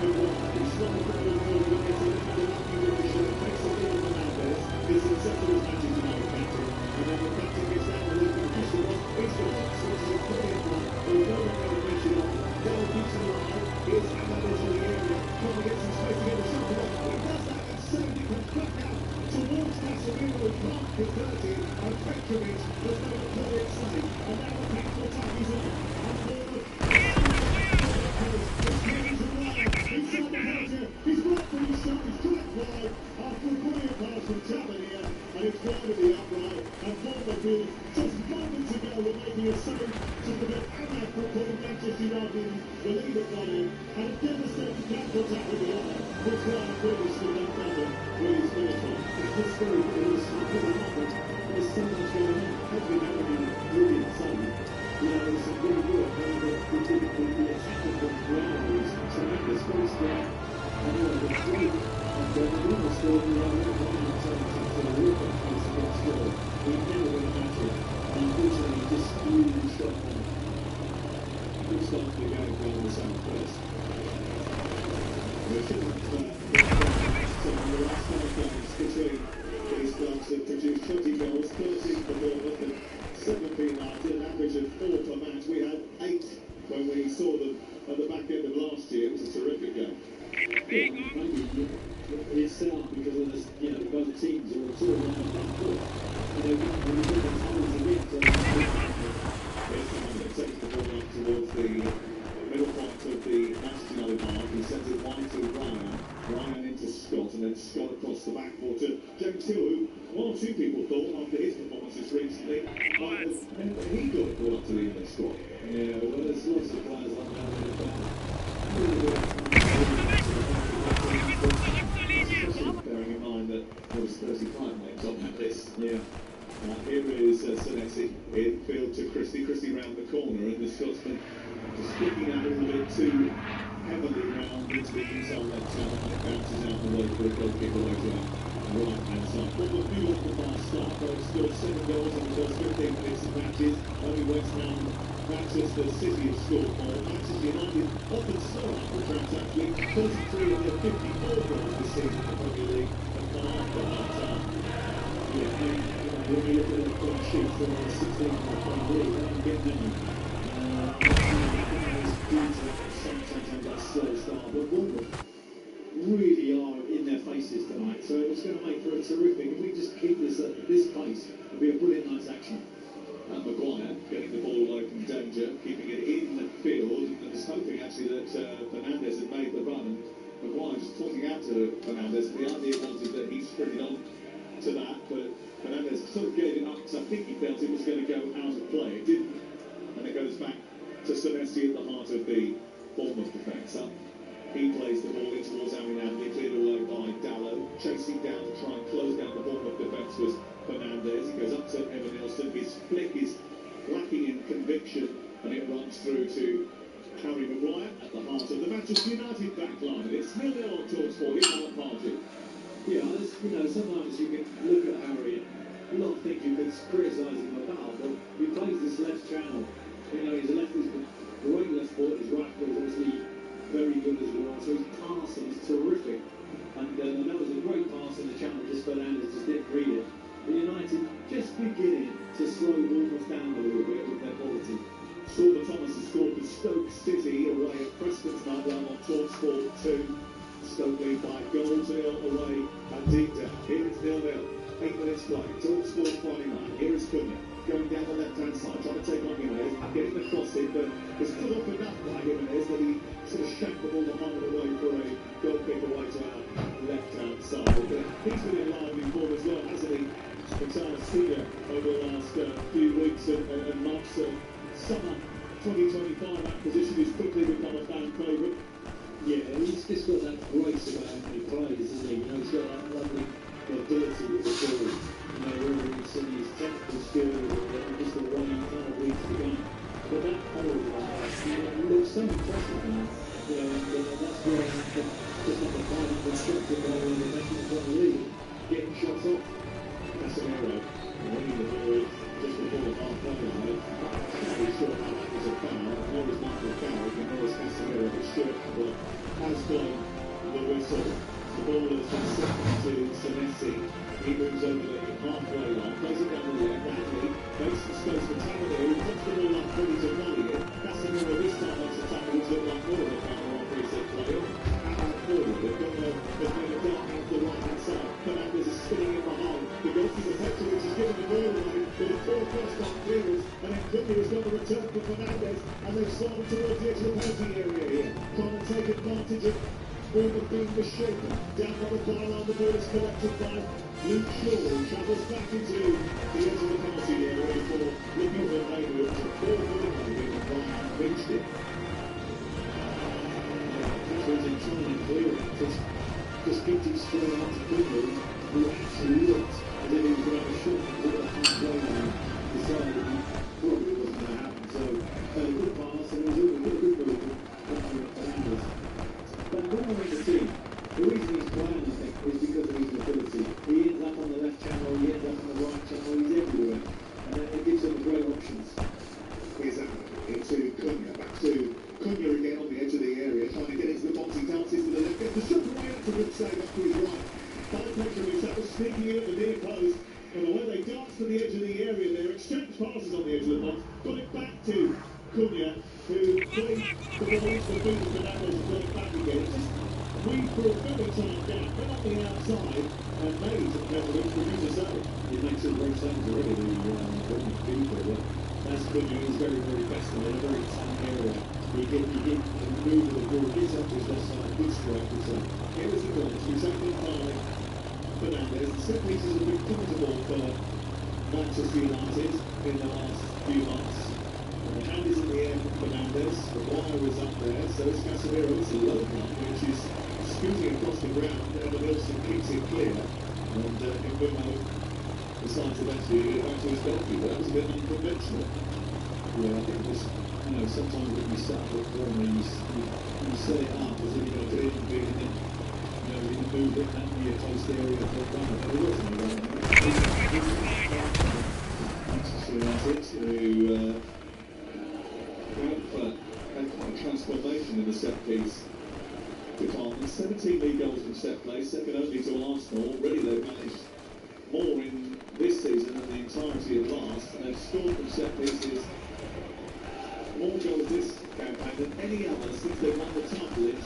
He's slowly putting the ball away to the lucky with the shirt, takes the ball from Hernandez, gets it set to his matches in our captain, and then the captain gets down the loop and pushes it off into the box, which is a brilliant one. We'll go on and finish it off. Dale keeps it alive. Here's Hernandez in the area, trying to get some space to get the shot off. He does that and suddenly comes back out towards Casemiro and can't convert it, and Petrovic has made a brilliant save. And now the painful attack is on. And forward. Inside the penalty, he's blocked for his shot, he's dragged wide after a brilliant pass from Tavernier, and it's wide of the upright, and Bournemouth just moments ago were making a save to prevent Anna from putting Manchester United the lead at 1-0, and a devastating counter-attack with the eye, which Ryan really stood up under with his finish on. It's just very good, it's really happened. There's so much going on. Every now and then, brilliant save. You know, it's a really good, the attacking from ground is tremendous, very strong. And it's great. And the Liverpool scored the other one in terms of the Liverpool case against Spurs. We've never won a match here. And unfortunately, just really shot on. Good start to the game down the south first. We should have some of the last 5 games between these clubs have produced 20 goals, 13 for Bournemouth and 7 for United, an average of 4 per match. We had 8 when we saw them at the back end of last year. It was a terrific game. Maybe it's set up because of this, you know, both teams are sort of on the back foot. You know, when you get the time to get to Here's Fernandez, takes the ball up towards the middle point of the Manchester United half. He sends it wide to Ryan. Ryan into Scott, and then Scott across the back for to James Hill, who one or two people thought after his performances recently, he got it brought up to the England squad. yeah, well, there's lots of players like that in the back. Bearing in mind that there was 35 names on that list. Yeah. Here is Senesi in field to Christie. Christie round the corner, and the Scotsman just sticking out a little bit too heavily round into the inside left side, and it bounces out the way for a goal kick away to the right hand side. Well, the view of the fast start, but it's scored 7 goals in the first 15 minutes of matches. Only West Ham, Manchester City have scored more. Manchester United often slow up the tracks actually. 33 of their 54 goals this season in the Premier League have come after half time. Yeah, when you look at the clean sheets for the 16 of the Premier League, they don't get many. Sometimes that slow start, but Bournemouth really are in their faces tonight, so it's going to make for a terrific. If we just keep this at this pace, it'll be a brilliant night's action. Maguire getting the ball away from danger, keeping it in the field, and just hoping actually that Fernandez had made the run, and Maguire just pointing out to Fernandez. The idea was that he sprinted on to that, but Fernandez sort of gave it up because I think he felt it was going to go out of play. It didn't, and it goes back to Senesi at the heart of the Bournemouth defence. He plays the ball in towards Ali Nadley, cleared away by Dallo. Chasing down to try and close down the Bournemouth defence was Fernandez. He goes up to Evan Nielsen. His flick is lacking in conviction, and it runs through to Harry Maguire at the heart of the Manchester United back line. It's 0-0 on TalkSport. Here's Alan Pardew. Yeah, you know, sometimes you can look at Harry and not think you could criticise him about, but he plays this left channel. You know, he's a left, he's a great left foot, his right foot is obviously very good as well, so his passing is terrific. And that was a great pass in the channel, just Fernandez just didn't read it. But United just beginning to slow Bournemouth down a little bit with their quality. Saw Thomas has scored for Stoke City away at Preston tonight, down on TalkSport 2. Stoke lead by goals 0 away at Deepdale. Here it's 0-0. 8 minutes play. Talk Sport Friday night. Here is Cunha going down the left-hand side, trying to take on Jimenez, getting across it, but it's put off enough by Jimenez that he sort of shanked the ball behind the way for a goal kick away to our left-hand side. But he's been in lively form as well, hasn't he? Retired senior over the last few weeks and months. Summer 2025 acquisition has quickly become a fan favourite. Yeah, he's just got that grace about him when he plays, isn't he? You know, he's got that lovely ability with the ball. You know, whether it's in his technical skill or just the way he kind of reads the game. But that whole, looks so impressive now. You know, and that's where just like a final constructive role in the making of the league, getting shots off. Casemiro winning the ball just before the half-play line. Fairly sure that was a foul. Morris Michael Carrick and Morris Casemiro was short, but has blown the whistle. The ball has been sent to Senesi. He moves over the halfway line, plays it down the left, Radley makes the space for Tavernier, who puts the ball up ready to volley it. Casemiro this time makes a tackle which looked like more of a foul on preset play. Out forward, they've got there's been a dart off the right-hand side. Fernandes is spinning in behind. The goalkeeper Petrovic is giving the ball away, but it's four first-time clearance, and then Cunha has got the return for Fernandes, and they've started towards the edge of the penalty area here, trying to take advantage of Bournemouth being misshapen. Down by the byline, the ball is collected by Luke Shaw, who travels back into the edge of the penalty area for looking for a neighbour to fall for the neighbour and Brian reached it. Catherine's in trying to clear it, just kicked it straight out to Cunha, who actually looked as if he was going to have a shot at the halfway line, decided he probably wasn't going to happen. So, a good pass, and it was a good movement from Fernandes. But when I'm in the team, the reason he's playing, I think, is because of his ability. He ends up on the left channel, he ends up on the right channel, he's everywhere. And it gives him great options. Here's into Cunha, back to Cunha again on the edge of the area, trying to get into the box. He dances to the left, gets the shot away, that's a good save up to his right. By Petrovic, that was sneaking in at the near post. And the way they dance to the edge of the area there, exchange passes on the edge of the box, got it back to Cunha, who played the ball into the boot of Fernandes and got it back again. Just weaved for a very time down, went on the outside, and made Petrovic produce a save. He makes a great saves already, the Bournemouth keeper, but that's Cunha, he's very, very best in a very tight area. He can move the ball, gets up to his left side, good strike, good save. Here is the goal, to be taken by Fernandes. The set pieces have been comfortable for Manchester United in the last few months. The hand is in the air from Fernandes. The wire is up there, so it's Casemiro. It's a low line, which is scooting across the ground. Evan Nilsson keeps it clear. And Mbeumo decides to actually get back to his goalkeeper. That was a bit unconventional. Yeah, I think it was, you know, sometimes when you set up a corner, you set it up as if you're going to get in and be in it. You know, you can move it that near post area for a runner, but it wasn't a runner. Manchester United, who had quite a transformation in the set piece department. 17 league goals from set play, second only to Arsenal. Already they've managed more in this season than the entirety of last, and they've scored from set pieces more goals this campaign than any other since they won the title in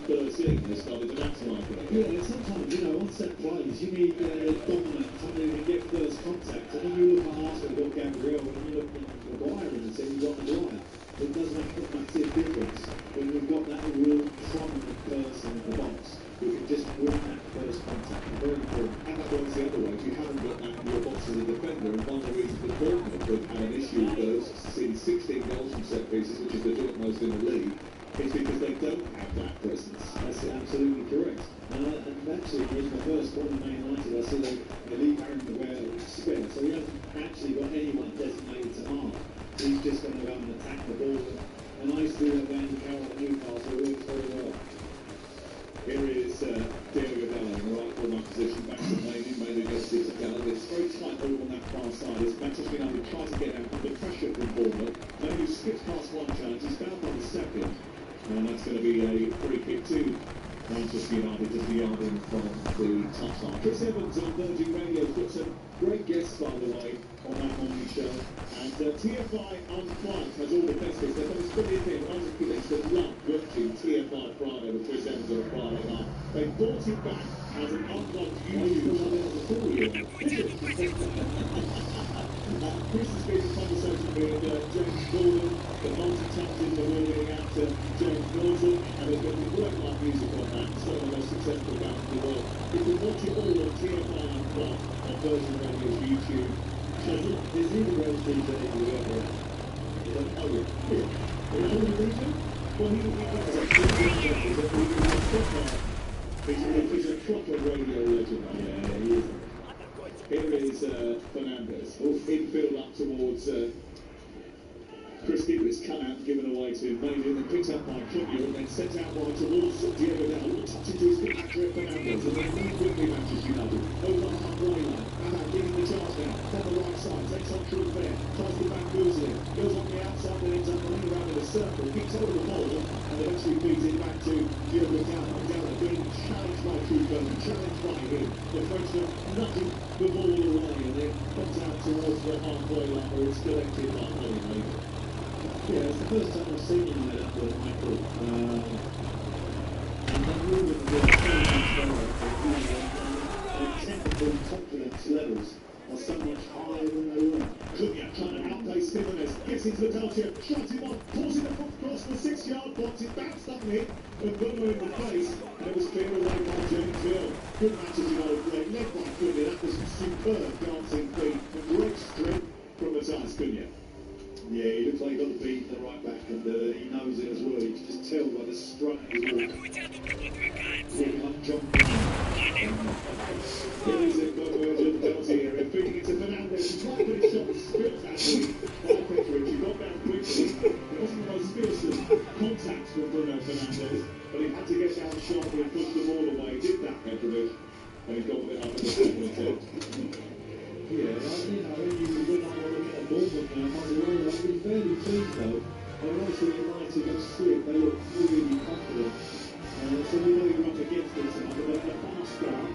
2012-13. They started to maximise it. Yeah, and sometimes, you know, on set plays, you need dominant, somebody who can get first contact. And then you look at Arsenal, you've got Gabriel, and you look at the Wire in the team, you've got the Wire. It does make a massive difference when you've got that real prominent person in the box who can just win that first contact. Very important. And that works the other way. If you haven't got that in your box as a defender, and one of the reasons that Bournemouth have had an issue with those, seen 16 goals from set pieces, which is the joint most in the league, is because they don't have that presence. That's absolutely correct. And actually, in the first one in Man United, I see they leave Aaron Maguire spare, so he hasn't actually got anyone designated to mark. He's just going to go and attack the ball. And I used to do that with Andy Carroll at Newcastle. It works very well. Here is Diego Dallo in the right corner position, back to Mainu gets it to Dallo. It's very tight over on that far side as Manchester United tries to get out under pressure from Bournemouth. Mainu skips past one challenge, he's fouled by the second, and that's going to be a free kick to Manchester United just beyond in from the touchline. Chris Evans on Virgin Radio's got some great guests, by the way, on that morning show. And TFI Unplugged has all the best bits. They've got this brilliant thing, Isaac Phillips that love watching TFI Friday with Chris Evans on a Friday night. They bought it back as an unlocked union. Chris has been in conversation with James Gordon, the multi-talented award-winning actor James Norton, and there's been great live music on that. It's one of the most successful bands in the world. You can watch it all on TFI Unplugged on Virgin Radio's YouTube. Is he the greatest DJ you ever had? Oh yeah. In the whole region? Well, he's a proper radio legend. Yeah, he is. Here is Fernandez. Infield up towards Chris Gibbons, cut out, given away to Maiden, then picked up by Cunha, and then sent out wide towards Diego Dell, touching to his feet back to Fernandez, and then really quickly Manchester United. Over the halfway line, giving the charge now, on the right side, takes on through there, tries to back Guzli, goes on the outside, then ends up running around in a circle, kicks over the ball, and eventually feeds it back to Diego Dell. Dell being challenged by Truffaut, challenged by him. The Frenchman nudging the ball away, and then comes out towards the halfway line, where it's collected by Ollie Maiden. Yeah, it's the first time I've seen him like that with Michael. And that movement was technical confidence levels are so much higher than they were. Cunha trying to outpace Jimenez, gets into the Delta, shots him off, pulls it across the 6-yard box, it bounced up hit, and Gunner in the face, and it was cleared away by James Hill. Good match, as you know, great led by Cunha, that was superb dancing feet, and great strength from Matthias Cunha. Yeah, he looks like he got the beat in the right back, and he knows it as well. You can just tell by the strut of his walk. Walking up John There is a conversion penalty area, feeding it to Fernandez. He's trying to put his shot stripped actually by Petrovic. He got down quickly. It wasn't the most fearsome contact from Bruno Fernandez, but he had to get down sharply and push the ball away. He did that, Petrovic, and he got it up in the second attempt. Yeah, when you look at Bournemouth now, I'll be fairly pleased though. And also United go through it, they look really confident. So we know you're up against it tonight, but they're a fast start.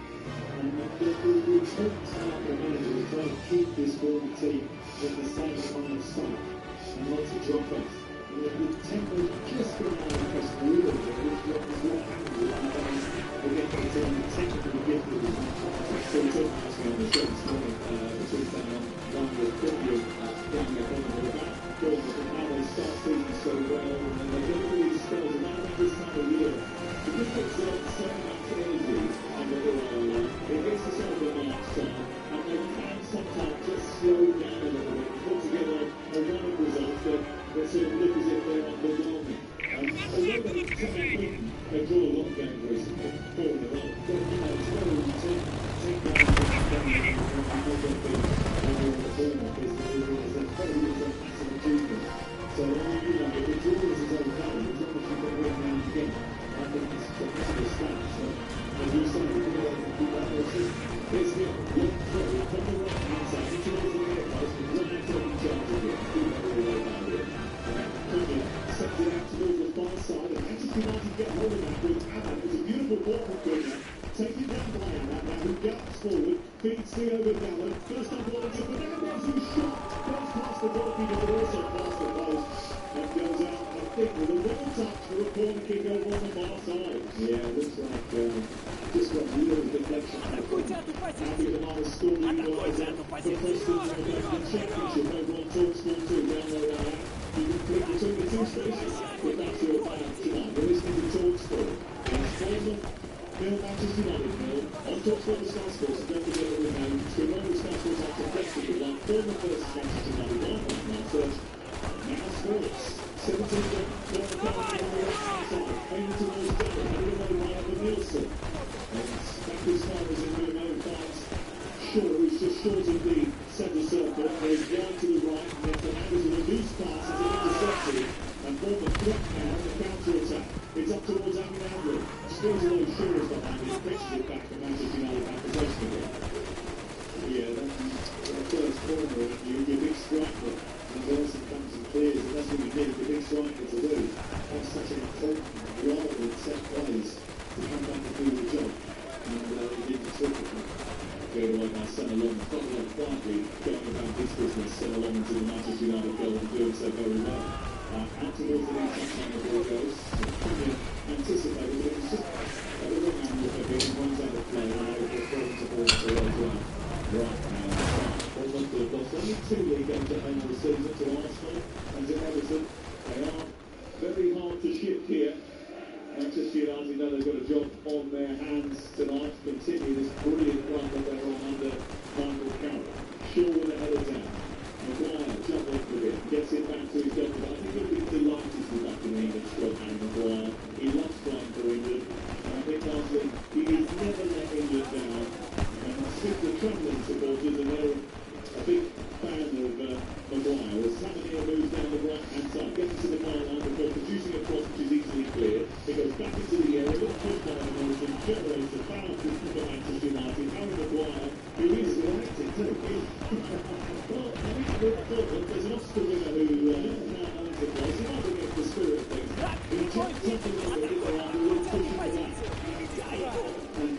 And the important part of the manager is trying to keep this Bournemouth team in the same kind of start and not to drop off. And the tempo just going out of the press a little bit, which is what happens with the guys against the team technically gifted as much. So we talked actually on the show this morning between that one with Cunha down the corner of the back, and how they start feeding so well, and they get all these spells, and now at this time of year, because it's so much energy and it gets to sort of the march time, and they can sometimes just slow down a little bit and put together a run of results that sort of look as if they're underwhelming. Although they've come out beaten, they've drawn a lot of games recently, 4 in a row. But, it's very easy to take down the game and not get beat overall the Bournemouth is a very massive achievement. So, if the draw is his own value, as long as you can win now and again, I think it's a massive stat. So, as you say, we can keep that whole season. It's the long throw from the right hand side into the near post, and one man taking charge of it, keep that all the way down here. Cunha sets it out towards the far side, and Manchester United get hold of that with Allen. It's a beautiful ball from Cunha. Taken down by Allen, now who gets forward, feeds Theo Dallin, first on ball into Fernandez, who shot, goes past the goalkeeper, but also past the post, and goes out, I think, with a little touch for a corner kick over on the far side. Yeah, it looks like just got a little deflection. Happy to Mara scored the equaliser for Preston in the Championship over on TalkSport 2. Download our app. You can click between the two stations if that's your fan tonight. You're listening to TalkSport. It's Bournemouth, Manchester United, on TalkSport with Sky Sports. And don't forget that we're now streaming over Sky Sports out to Brexit. Like Bournemouth versus Manchester United. Now search Now Sports. 17 corner on the left-hand side. Aiming towards Devon. Headed away by Evan Nielsen. And back as far as in doing no fights. Shaw, who's just short of the centre circle, goes wide to the right, and then Fernandez with a loose pass as an intercepted, and Bournemouth threat now on the counter-attack. It's up towards Amin Andrew. Scores a low Shaw behind him, pitches it back to Manchester United back possession again. Yeah, that's the first corner, you're a big striker, and Wilson comes and clears, and that's what you need the big striker to do. That's such an important role in set plays to come back and do the job, and he didn't slip it. Cleared away by Senalon, probably quietly going about his business, Senalon into the Manchester United goal and doing so very well. Out towards the inside line the ball goes. Cunha anticipated, but it was just at the wrong angle season to Arsenal and to Everton. They are very hard to shift here. Manchester United know they've got a job on their hands tonight to continue this brilliant run that they're on under Michael Carrick. Shaw with a header down. Maguire jumping for it, gets it back to his government. I think he'll be delighted to be back in the England squad, Harry Maguire. He loves playing for England. And I think lastly, he has never let England down. And since the travelling supporters, and they're a big fan of Maguire, as Tavernier moves down the right-hand side, gets to the far line before producing a cross which is easily clear. It goes back into the air, a little push by the motion, generates a foul for Manchester United. Harry Maguire, who is delighted too. Well, I mean, there's an Oscar winner who now owns the place. He might be against the spirit of things. He checked something on the little arm, and we're pushing for that. And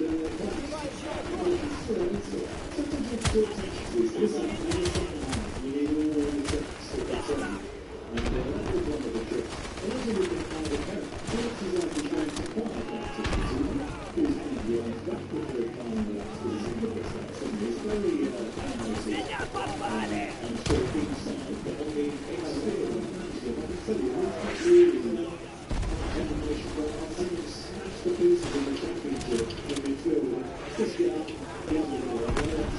sometimes you still touch this. Listen, you need all the tricks to get on. And that was one of the tricks. And also we can find a pair. Felix is actually going to quiet that situation. He's kind of behind back with the calm It's very animated and sort of inside, but on the exterior, I can tell you, it's really animation, but I've seen him smash the pieces in the championship in midfield and just get up the other way.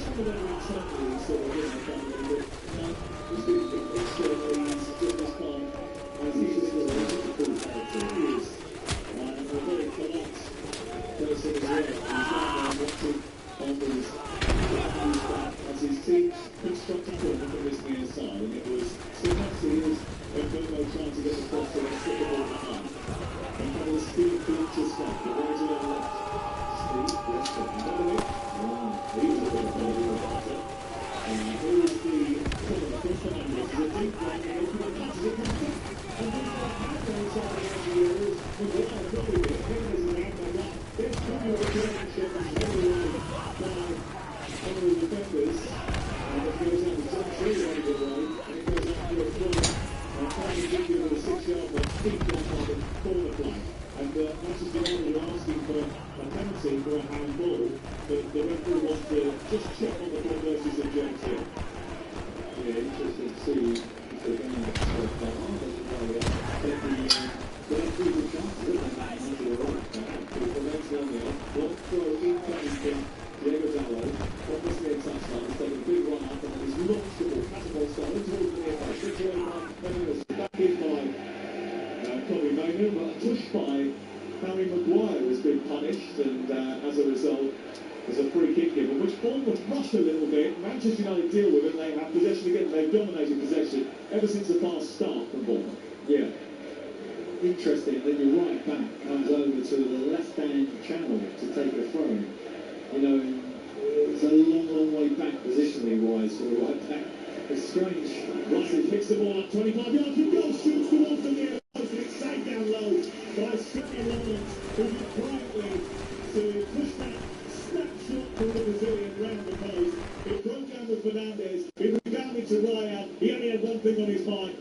Some of them internally sort of in the family, but he's been externally, he's just as calm as he is in the difficult character he is. And a very polite person as well. He's down there watching on his back as his team constructed corner from this near side, and it was sometimes he is when Bomo trying to get the cross to the ball behind. And kind of Steve Blanchard's back, the right to the left. Steve, yes, Dominic. He was a bit of a better. And here is the corner across the line. It's a deep line, and open the pass as it comes back. And then the hand outside the edge of the areas. Maguire probably bit. There's an out by one. There's probably a championship and very well by one of the defenders. And it goes out to John Tree over the way. And it goes out to a corner. And finally give you with a 6-yard but deep block on the corner flag. And Manchester United were asking for a penalty for a handball, but the referee wants to just check on the converses of James Hill. Yeah, interesting to see if they're going to stop that on. But the referee was chance to look at that and the next one there. One throw incoming from Diego Dallo. Obviously a touchdown. He's taken a big run up and then he's launched the ball. Catapult style into the near post. It's away by Mendes. Back in by Kobe Maynard, but pushed by Harry Maguire has been punished, and as a result, there's a free kick given, which Bournemouth rushed a little bit. Manchester United deal with it, they have possession again, they've dominated possession ever since the fast start from Bournemouth. Yeah. Interesting, then your right back comes over to the left-hand channel to take a throw. You know, it's a long, long way back positionally-wise for a right back. It's strange. Russell picks the ball up 25 yards from goal, shoots towards the near post, and it's saved down low by Scotty Lawrence, who went quietly to push that snapshot from the Brazilian round the post. It broke down with Fernandes, it rebounded to Ryan. He only had one thing on his mind.